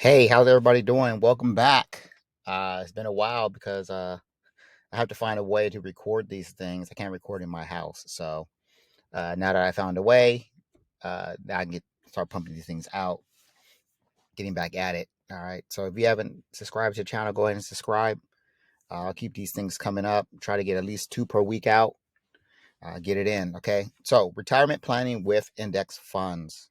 Hey, how's everybody doing? Welcome back. It's been a while because I have to find a way to record these things. I can't record in my house, so now that I found a way, now I can start pumping these things out, getting back at it. All right. So if you haven't subscribed to the channel, go ahead and subscribe. I'll keep these things coming up. Try to get at least 2 per week out. Get it in. Okay. So retirement planning with index funds.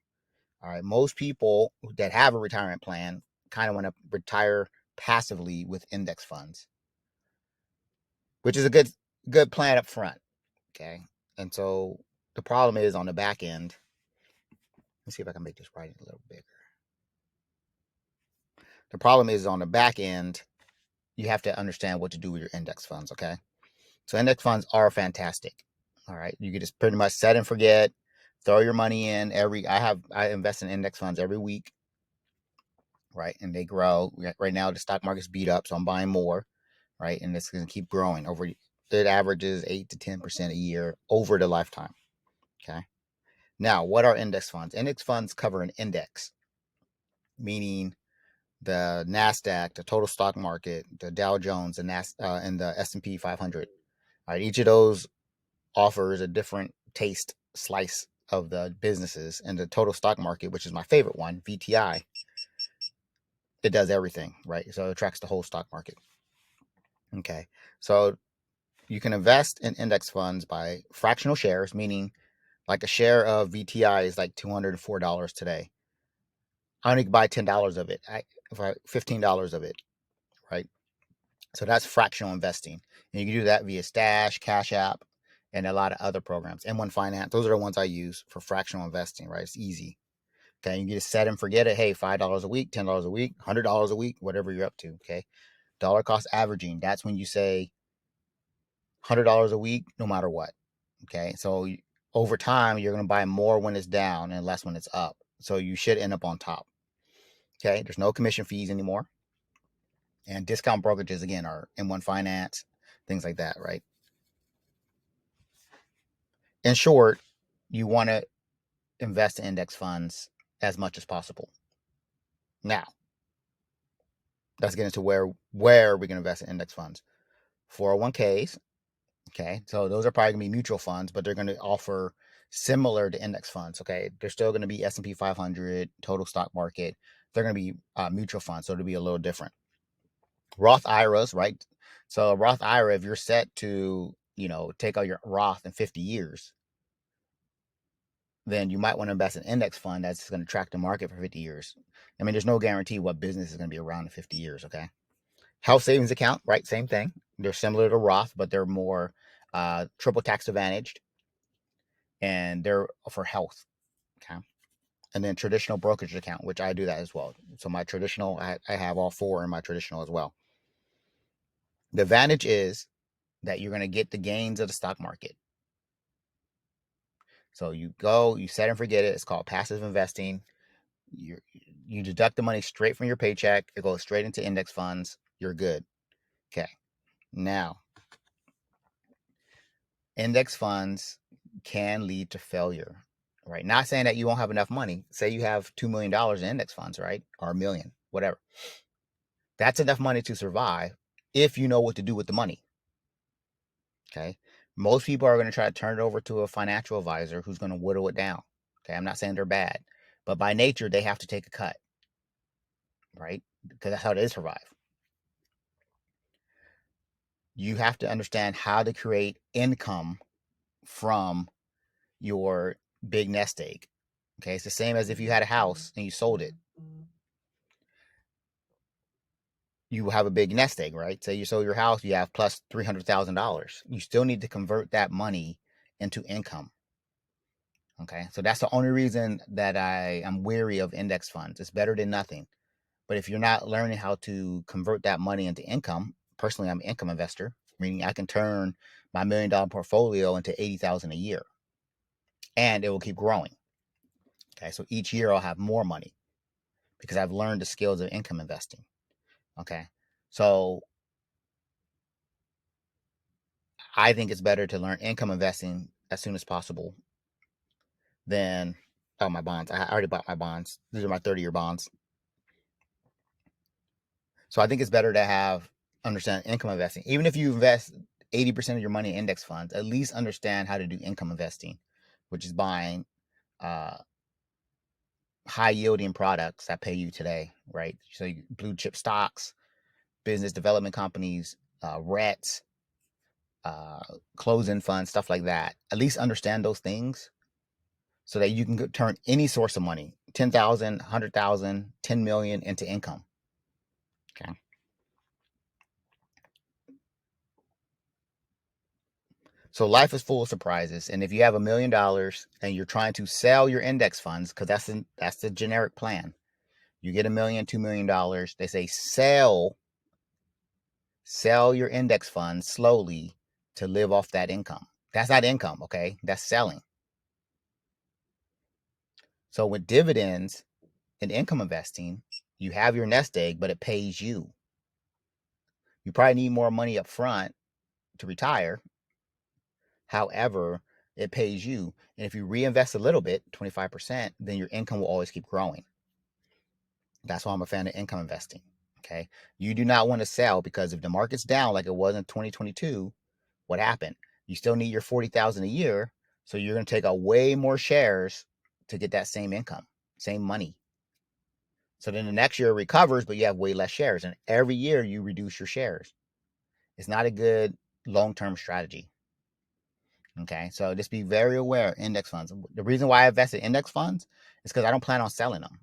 All right. Most people that have a retirement plan kind of want to retire passively with index funds, which is a good plan up front. Okay. And so the problem is on the back end. Let's see if I can make this writing a little bigger. The problem is on the back end, you have to understand what to do with your index funds. Okay. So index funds are fantastic. All right. You can just pretty much set and forget, throw your money in I invest in index funds every week. Right. And they grow. Right now, the stock market's beat up. So I'm buying more. Right. And it's going to keep growing it averages 8 to 10% a year over the lifetime. Okay. Now, what are index funds? Index funds cover an index, meaning the Nasdaq, the total stock market, the Dow Jones, and the S&P 500. All right, each of those offers a different taste slice of the businesses, and the total stock market, which is my favorite one, VTI, it does everything, right? So it tracks the whole stock market. Okay, so you can invest in index funds by fractional shares, meaning like a share of VTI is like $204 today. I only buy $10 of it. $15 of it, right? So that's fractional investing, and you can do that via Stash, Cash App, and a lot of other programs. M1 Finance, those are the ones I use for fractional investing, right? It's easy. Okay, you can just set and forget it. Hey, $5 a week, $10 a week, $100 a week, whatever you're up to. Okay, dollar cost averaging. That's when you say $100 a week, no matter what. Okay, so over time, you're going to buy more when it's down and less when it's up. So you should end up on top. Okay, there's no commission fees anymore. And discount brokerages, again, are M1 Finance, things like that, right? In short, you want to invest in index funds as much as possible. Now, let's get into where we can invest in index funds. 401ks, okay? So those are probably going to be mutual funds, but they're going to offer similar to index funds, okay? They're still going to be S&P 500, total stock market. They're going to be mutual funds, so it'll be a little different. Roth IRAs, right? So a Roth IRA, if you're set to, take out your Roth in 50 years, then you might want to invest in an index fund that's going to track the market for 50 years. I mean, there's no guarantee what business is going to be around in 50 years, okay? Health savings account, right? Same thing. They're similar to Roth, but they're more triple tax advantaged, and they're for health, okay? And then traditional brokerage account, which I do that as well. So my traditional, I have all 4 in my traditional as well. The advantage is that you're going to get the gains of the stock market. So you set and forget it. It's called passive investing. You deduct the money straight from your paycheck. It goes straight into index funds. You're good. Okay. Now, index funds can lead to failure, right? Not saying that you won't have enough money. Say you have $2 million in index funds, right? Or a million, whatever. That's enough money to survive if you know what to do with the money. Okay. Most people are going to try to turn it over to a financial advisor who's going to whittle it down. Okay. I'm not saying they're bad, but by nature, they have to take a cut, right? Because that's how they survive. You have to understand how to create income from your big nest egg. Okay. It's the same as if you had a house and you sold it. You have a big nest egg, right? Say you sold your house, you have plus $300,000. You still need to convert that money into income. Okay. So that's the only reason that I am weary of index funds. It's better than nothing. But if you're not learning how to convert that money into income, personally, I'm an income investor, meaning I can turn my $1 million portfolio into 80,000 a year, and it will keep growing. Okay. So each year I'll have more money because I've learned the skills of income investing. Okay. So I think it's better to learn income investing as soon as possible than my bonds. I already bought my bonds. These are my 30-year bonds. So I think it's better to understand income investing. Even if you invest 80% of your money in index funds, at least understand how to do income investing, which is buying uh, high yielding products that pay you today, right? So blue chip stocks, business development companies, REITs, uh, closed-end funds, stuff like that. At least understand those things so that you can turn any source of money, 10,000, 100,000, 10 million into income. Okay. So life is full of surprises. And if you have $1 million and you're trying to sell your index funds, because that's the generic plan. You get $1 million, $2 million. They say sell your index funds slowly to live off that income. That's not income, okay? That's selling. So with dividends and income investing, you have your nest egg, but it pays you. You probably need more money up front to retire. However, it pays you. And if you reinvest a little bit, 25%, then your income will always keep growing. That's why I'm a fan of income investing. Okay. You do not want to sell, because if the market's down like it was in 2022, what happened? You still need your 40,000 a year. So you're going to take out way more shares to get that same income, same money. So then the next year it recovers, but you have way less shares. And every year you reduce your shares. It's not a good long-term strategy. Okay. So just be very aware of index funds. The reason why I invest in index funds is because I don't plan on selling them.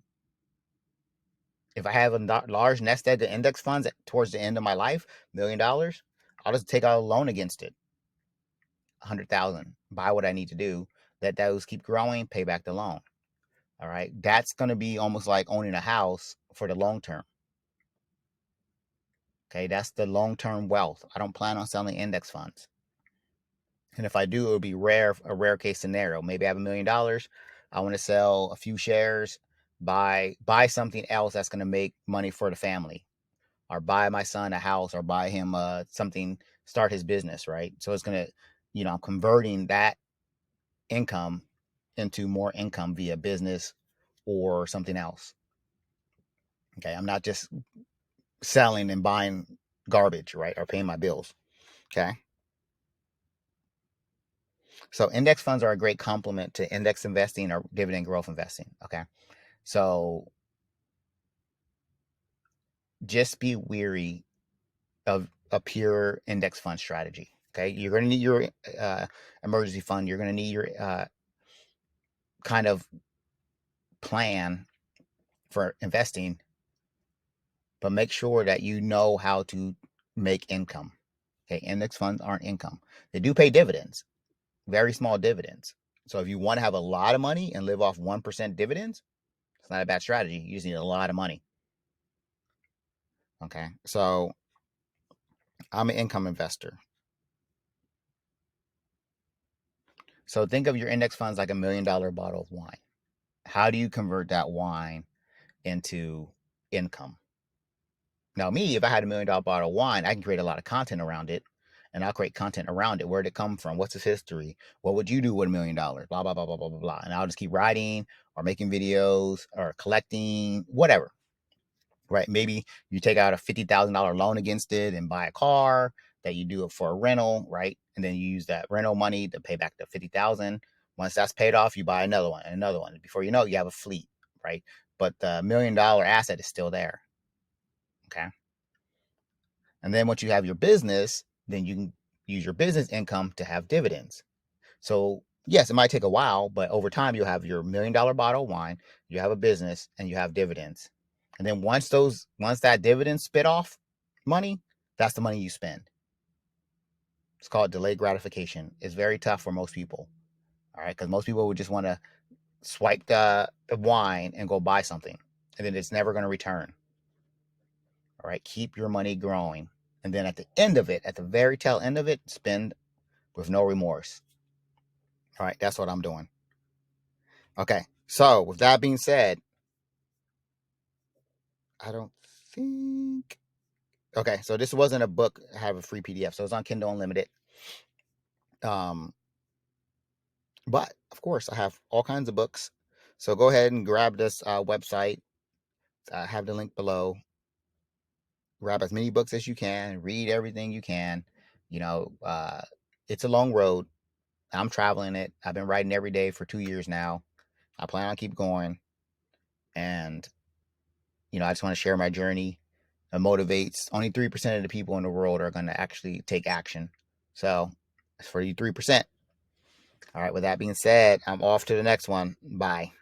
If I have a large nest egg of index funds towards the end of my life, $1 million, I'll just take out a loan against it, 100,000, buy what I need to do, let those keep growing, pay back the loan. All right. That's going to be almost like owning a house for the long term. Okay. That's the long term wealth. I don't plan on selling index funds. And if I do, it'll be a rare case scenario. Maybe I have $1 million. I want to sell a few shares, buy something else that's going to make money for the family, or buy my son a house, or buy him something, start his business, right? So it's going to, I'm converting that income into more income via business or something else. Okay. I'm not just selling and buying garbage, right? Or paying my bills. Okay. So index funds are a great complement to index investing or dividend growth investing. Okay. So just be weary of a pure index fund strategy. Okay. You're going to need your emergency fund. You're going to need your kind of plan for investing, but make sure that you know how to make income. Okay. Index funds aren't income. They do pay dividends, very small dividends. So if you want to have a lot of money and live off 1% dividends, it's not a bad strategy. You just need a lot of money. Okay. So I'm an income investor. So think of your index funds like $1 million bottle of wine. How do you convert that wine into income? Now, me, if I had $1 million bottle of wine, I can create a lot of content around it, and I'll create content around it. Where did it come from? What's its history? What would you do with $1 million? Blah, blah, blah, blah, blah, blah, blah. And I'll just keep writing or making videos or collecting, whatever. Right? Maybe you take out a $50,000 loan against it and buy a car, that you do it for a rental, right? And then you use that rental money to pay back the 50,000. Once that's paid off, you buy another one and another one. Before you know it, you have a fleet, right? But the $1 million asset is still there. Okay. And then once you have your business, then you can use your business income to have dividends. So yes, it might take a while, but over time you'll have your $1 million bottle of wine, you have a business, and you have dividends. And then once that dividend spit off money, that's the money you spend. It's called delayed gratification. It's very tough for most people. All right, because most people would just want to swipe the wine and go buy something, and then it's never going to return. All right, keep your money growing. And then at the end of it, at the very tail end of it, spend with no remorse. All right, that's what I'm doing. Okay, so with that being said, I don't think. Okay, so this wasn't a book. I have a free PDF, so it's on Kindle Unlimited. Um, but of course, I have all kinds of books. So go ahead and grab this website. I have the link below. grab as many books as you can, read everything you can. You know, it's a long road. I'm traveling it. I've been writing every day for 2 years now. I plan on keep going. And, I just want to share my journey. It motivates. Only 3% of the people in the world are going to actually take action. So, for you 3%. All right, with that being said, I'm off to the next one. Bye.